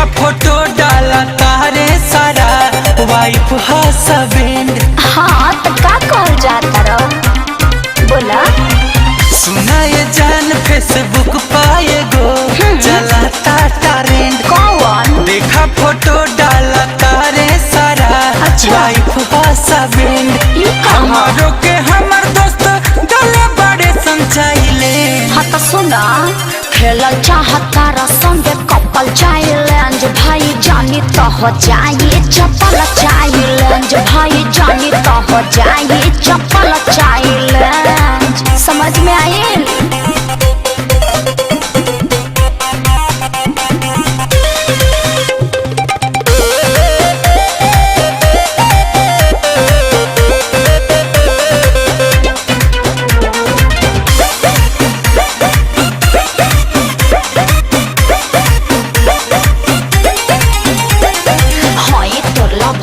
देखा फोटो डाला तारे सारा वाइफ हस्बैंड। हाँ तो का कहल जाता रहो बोला। सुना ये जान फेसबुक पाए गो चलाता ट्रेंड। कौन? देखा फोटो डाला तारे सारा वाइफ हस्बैंड। हमारो के हमर दोस्त डले बड़े संचाइले। हाँ तो सुना खेलल चाहता संगे कपल चैलेंज भाई जानी तो हो जाए चपल चैलेंज भाई जानी तो हो जाए चपल चैलेंज। समझ में आयल?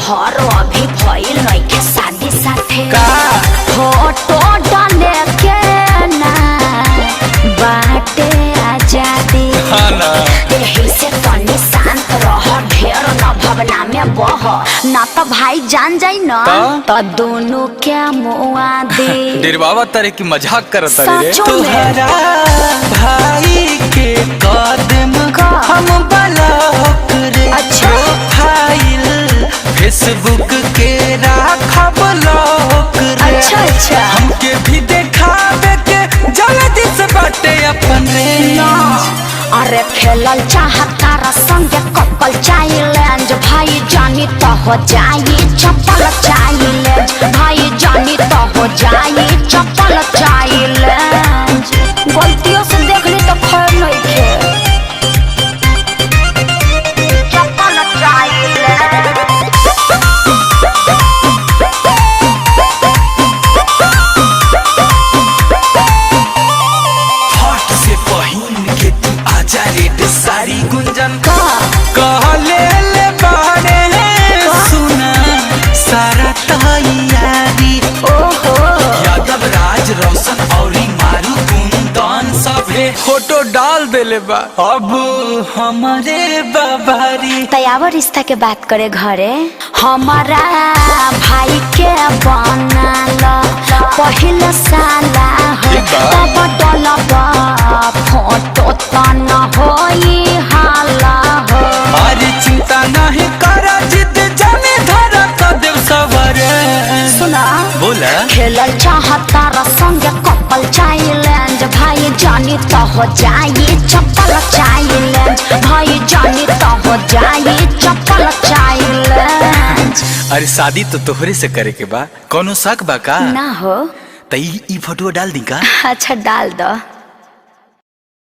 भरो अभी भइल नइखे शादी साथे का फोटो डाले के ना बाटे आजादी। हाँ ना एही से तनी शांत रह ढेर न भवना में बह ना तो भाई जान जाई ना तो दोनों क्या मुआ दे। डेरवावा तारे की मजाक करत रे। तोहरा भाई के कदम हम ब्लॉक रे। अच्छा प्रोफाइल फेसबुक के राखब लॉक रे। अच्छा अच्छा हमके भी देखावे के जल्दी से बाटे अपन रेंज। अरे खेलल चाहता संगे कपल चैलेंज भाई जानी तो हो जाए चपल चैलेंज भाई जानी तो हो जाए चपल चैलेंज। गलतियों से देख ली तो खैर नहीं खे चपल चैलेंज। हट से पहिन के तू आजा रेड साड़ी गुंजन का कहले ले बारे सुना सारा तैयारी। ओहो यादव राज रोशन और मारू कुंदन सभे फोटो डाल देले बा। अब हमारे बाबारी तयावर रिश्ता के बात करे घरे हमारा भाई के बनाला पहले साला तब डलबा फोटो तना होई हाला हो। अरे चिंता नहीं करा जिद जाने धरा तो देव सवरे। सुना बोला खेलल चाहता संगे कपल चैलेंज भाई जानी तो हो जाए चपल चैलेंज भाई जानी तो हो जाए चपल चैलेंज। अरे शादी तो तोहरे से करे के बा कोनो शक बा का? ना हो तई ई फोटो डाल दी का? अच्छा डाल दो।